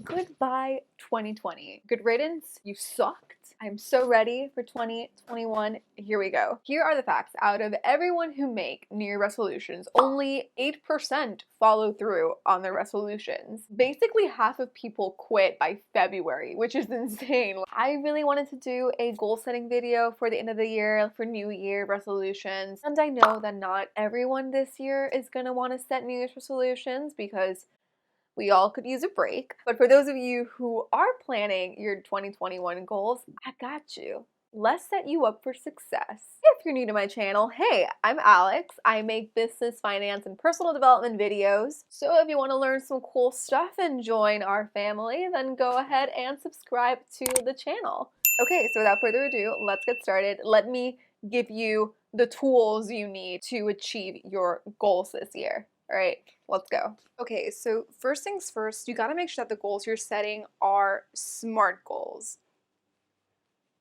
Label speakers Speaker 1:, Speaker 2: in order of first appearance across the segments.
Speaker 1: Goodbye 2020. Good riddance. You sucked. I'm so ready for 2021. Here we go. Here are the facts. Out of everyone who make New Year resolutions, only 8% follow through on their resolutions. Basically, half of people quit by February, which is insane. I really wanted to do a goal setting video for the end of the year for New Year resolutions. And I know that not everyone this year is going to want to set New Year's resolutions because we all could use a break. But for those of you who are planning your 2021 goals, I got you. Let's set you up for success. If you're new to my channel, hey, I'm Alex. I make business, finance, and personal development videos. So if you want to learn some cool stuff and join our family, then go ahead and subscribe to the channel. Okay, so without further ado, let's get started. Let me give you the tools you need to achieve your goals this year. All right, let's go. Okay, so first things first, you gotta make sure that the goals you're setting are SMART goals.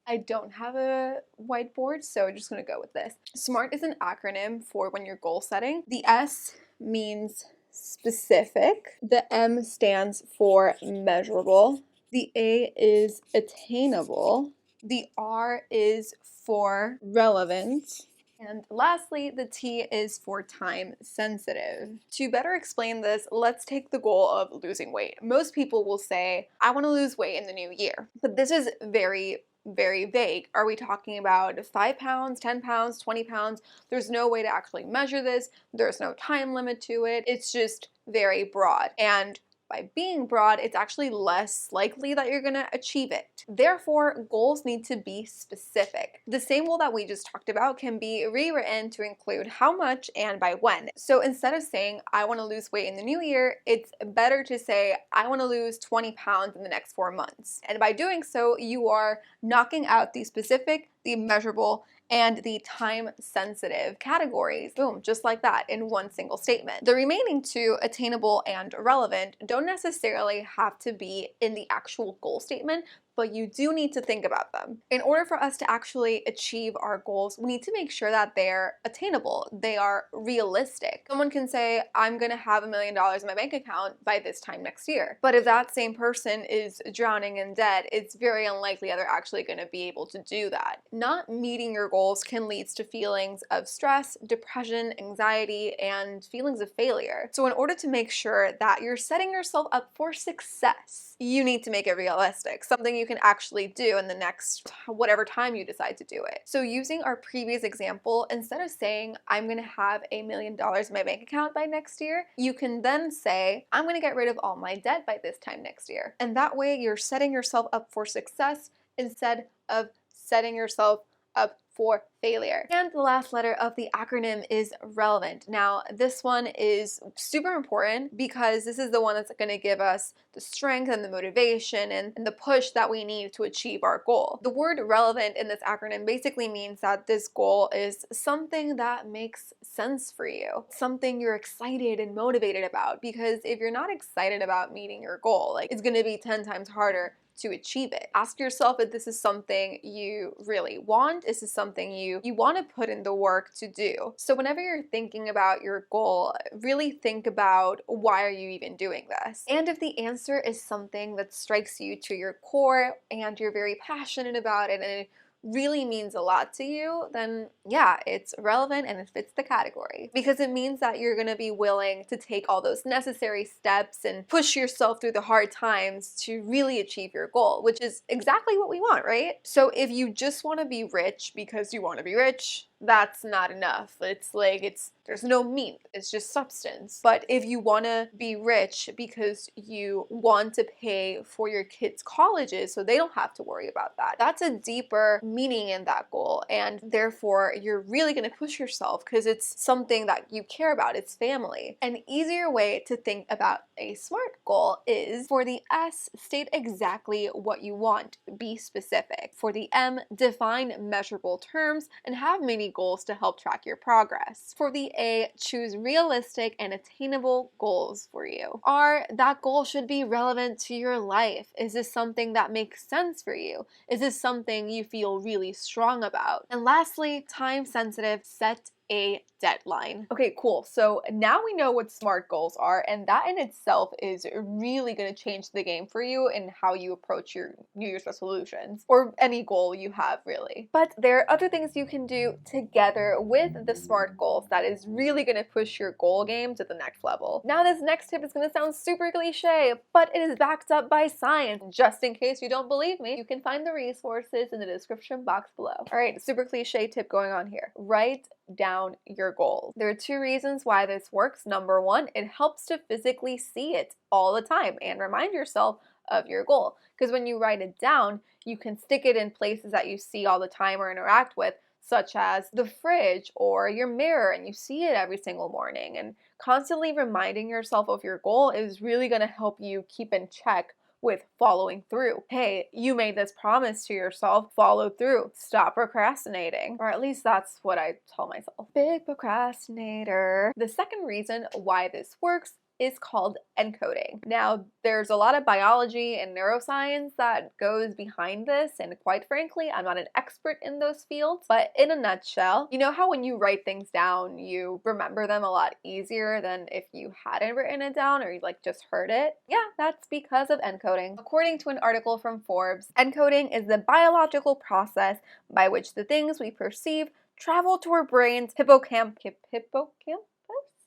Speaker 1: I don't have a whiteboard, so I'm just gonna go with this. SMART is an acronym for when you're goal setting. The S means specific. The M stands for measurable. The A is attainable. The R is for relevant. And lastly, the T is for time sensitive. To better explain this, let's take the goal of losing weight. Most people will say, I want to lose weight in the new year. But this is very vague. Are we talking about 5 pounds, 10 pounds, 20 pounds? There's no way to actually measure this. There's no time limit to it. It's just very broad. And by being broad, it's actually less likely that you're gonna achieve it. Therefore, goals need to be specific. The same goal that we just talked about can be rewritten to include how much and by when. So instead of saying, I wanna lose weight in the new year, it's better to say, I wanna lose 20 pounds in the next 4 months. And by doing so, you are knocking out the specific, the measurable, and the time-sensitive categories. Boom, just like that in one single statement. The remaining two, attainable and relevant, don't necessarily have to be in the actual goal statement, but you do need to think about them. In order for us to actually achieve our goals, we need to make sure that they're attainable, they are realistic. Someone can say, I'm gonna have $1 million in my bank account by this time next year. But if that same person is drowning in debt, it's very unlikely that they're actually gonna be able to do that. Not meeting your goals can lead to feelings of stress, depression, anxiety, and feelings of failure. So in order to make sure that you're setting yourself up for success, you need to make it realistic, something you can actually do in the next whatever time you decide to do it. So using our previous example, instead of saying, I'm gonna have $1 million in my bank account by next year, you can then say, I'm gonna get rid of all my debt by this time next year. And that way you're setting yourself up for success instead of setting yourself up for failure. And the last letter of the acronym is relevant. Now, this one is super important because this is the one that's going to give us the strength and the motivation and the push that we need to achieve our goal. The word relevant in this acronym basically means that this goal is something that makes sense for you, something you're excited and motivated about, because if you're not excited about meeting your goal, like, it's going to be 10 times harder to achieve it. Ask yourself if this is something you really want. Is this something you want to put in the work to do? So whenever you're thinking about your goal, really think about, why are you even doing this? And if the answer is something that strikes you to your core and you're very passionate about it and it really means a lot to you, then yeah, it's relevant and it fits the category, because it means that you're going to be willing to take all those necessary steps and push yourself through the hard times to really achieve your goal, which is exactly what we want, right? So if you just want to be rich because you want to be rich, that's not enough. It's like, there's no meat, it's just substance. But if you want to be rich because you want to pay for your kids' colleges so they don't have to worry about that, that's a deeper meaning in that goal, and therefore you're really going to push yourself because it's something that you care about. It's family. An easier way to think about a SMART goal is, for the S, state exactly what you want, be specific. For the M, define measurable terms and have many goals to help track your progress. For the A, choose realistic and attainable goals for you. R, that goal should be relevant to your life. Is this something that makes sense for you? Is this something you feel really strong about? And lastly, time sensitive, set a deadline. Okay, cool. So now we know what SMART goals are, and that in itself is really going to change the game for you and how you approach your New Year's resolutions or any goal you have, really. But there are other things you can do together with the SMART goals that is really going to push your goal game to the next level. Now, this next tip is going to sound super cliche, but it is backed up by science. Just in case you don't believe me, you can find the resources in the description box below. All right, super cliche tip going on here. Write down your goals. There are 2 reasons why this works. Number 1, it helps to physically see it all the time and remind yourself of your goal. Because when you write it down, you can stick it in places that you see all the time or interact with, such as the fridge or your mirror, and you see it every single morning. And constantly reminding yourself of your goal is really going to help you keep in check with following through. Hey, you made this promise to yourself, follow through. Stop procrastinating. Or at least that's what I tell myself. Big procrastinator. The second reason why this works is called encoding. Now, there's a lot of biology and neuroscience that goes behind this, and quite frankly, I'm not an expert in those fields, but in a nutshell, you know how when you write things down, you remember them a lot easier than if you hadn't written it down or you just heard it? Yeah, that's because of encoding. According to an article from Forbes, encoding is the biological process by which the things we perceive travel to our brain's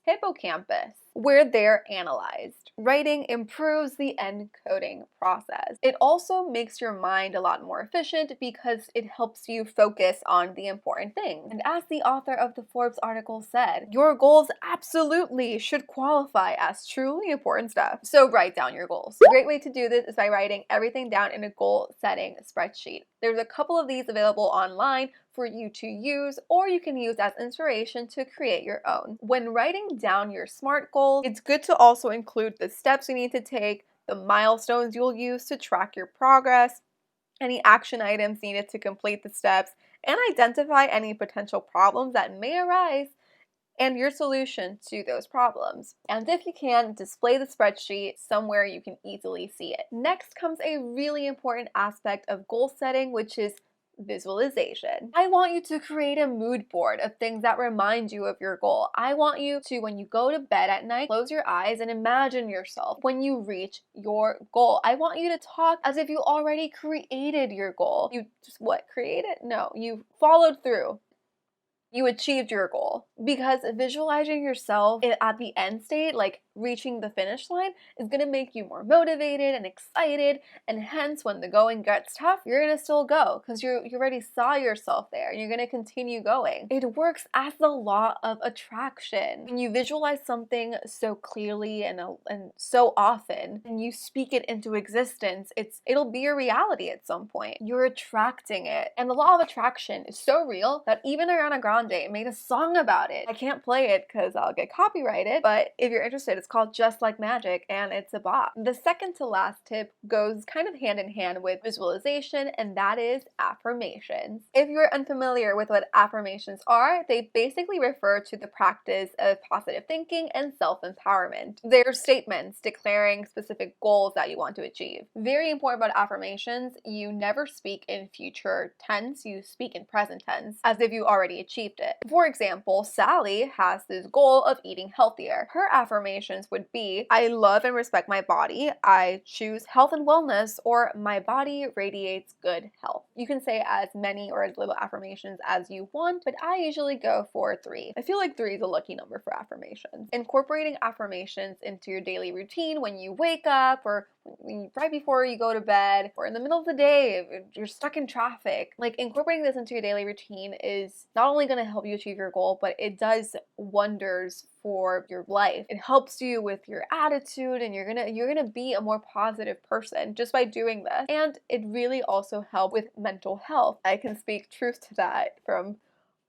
Speaker 1: hippocampus, where they're analyzed. Writing improves the encoding process. It also makes your mind a lot more efficient because it helps you focus on the important things. And as the author of the Forbes article said, your goals absolutely should qualify as truly important stuff. So write down your goals. A great way to do this is by writing everything down in a goal-setting spreadsheet. There's a couple of these available online for you to use, or you can use as inspiration to create your own. When writing down your SMART goals, it's good to also include the steps you need to take, the milestones you'll use to track your progress, any action items needed to complete the steps, and identify any potential problems that may arise and your solution to those problems. And if you can, display the spreadsheet somewhere you can easily see it. Next comes a really important aspect of goal setting, which is visualization. I want you to create a mood board of things that remind you of your goal. I want you to, when you go to bed at night, close your eyes and imagine yourself when you reach your goal. I want you to talk as if you already created your goal. You just create it? No, you followed through. You achieved your goal. Because visualizing yourself at the end state, reaching the finish line, is going to make you more motivated and excited, and hence when the going gets tough, you're going to still go because you already saw yourself there and you're going to continue going. It works as the law of attraction. When you visualize something so clearly and so often, and you speak it into existence, it'll be your reality at some point. You're attracting it. And the law of attraction is so real that even Ariana Grande made a song about it. I can't play it because I'll get copyrighted, but if you're interested, it's called Just Like Magic, and it's a bop. The second to last tip goes kind of hand in hand with visualization, and that is affirmations. If you're unfamiliar with what affirmations are, they basically refer to the practice of positive thinking and self-empowerment. They're statements declaring specific goals that you want to achieve. Very important about affirmations, you never speak in future tense, you speak in present tense, as if you already achieved it. For example, Sally has this goal of eating healthier. Her affirmations would be, I love and respect my body, I choose health and wellness, or my body radiates good health. You can say as many or as little affirmations as you want, but I usually go for 3. I feel like 3 is a lucky number for affirmations. Incorporating affirmations into your daily routine when you wake up, or right before you go to bed, or in the middle of the day if you're stuck in traffic. Incorporating this into your daily routine is not only going to help you achieve your goal, but it does wonders for your life. It helps you with your attitude, and you're gonna be a more positive person just by doing this. And it really also helps with mental health. I can speak truth to that from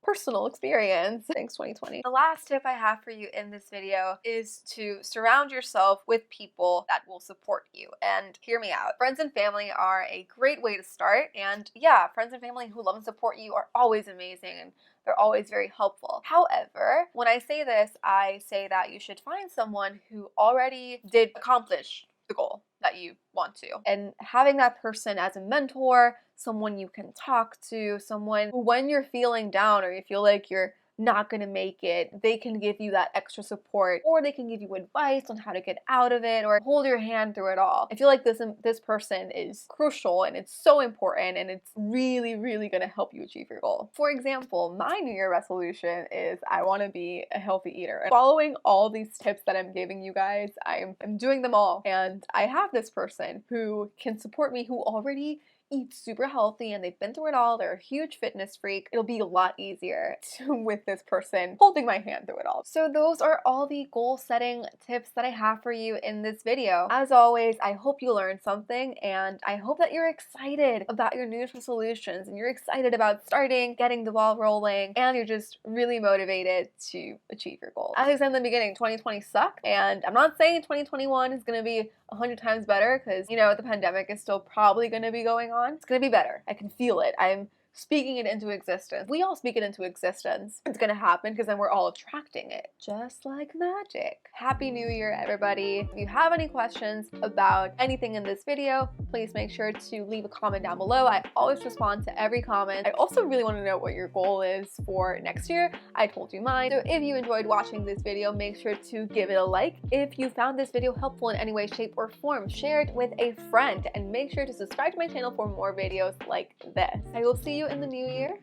Speaker 1: personal experience. Thanks 2020. The last tip I have for you in this video is to surround yourself with people that will support you. And hear me out. Friends and family are a great way to start. And yeah, friends and family who love and support you are always amazing, and they're always very helpful. However, when I say this, I say that you should find someone who already did accomplish the goal that you want to. And having that person as a mentor, someone you can talk to, someone who, when you're feeling down or you feel like you're not gonna make it, they can give you that extra support, or they can give you advice on how to get out of it, or hold your hand through it all. I feel like this person is crucial, and it's so important, and it's really, really gonna help you achieve your goal. For example, my New Year resolution is I want to be a healthy eater. And following all these tips that I'm giving you guys, I'm doing them all. And I have this person who can support me, who already eat super healthy, and they've been through it all. They're a huge fitness freak. It'll be a lot easier with this person holding my hand through it all. So those are all the goal setting tips that I have for you in this video. As always, I hope you learned something, and I hope that you're excited about your New Year's resolutions, and you're excited about starting, getting the ball rolling, and you're just really motivated to achieve your goals. As I said in the beginning, 2020 sucked, and I'm not saying 2021 is gonna be 100 times better, because, you know, the pandemic is still probably going to be going on. It's going to be better. I can feel it. I'm speaking it into existence. We all speak it into existence. It's gonna happen because then we're all attracting it, just like magic. Happy New Year, everybody. If you have any questions about anything in this video, please make sure to leave a comment down below. I always respond to every comment. I also really want to know what your goal is for next year. I told you mine. So if you enjoyed watching this video, make sure to give it a like. If you found this video helpful in any way, shape, or form, share it with a friend, and make sure to subscribe to my channel for more videos like this. I will see you in the new year.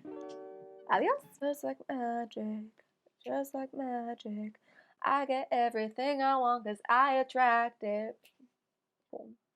Speaker 1: Adios. Just like magic, just like magic, I get everything I want because I attract it. Boom.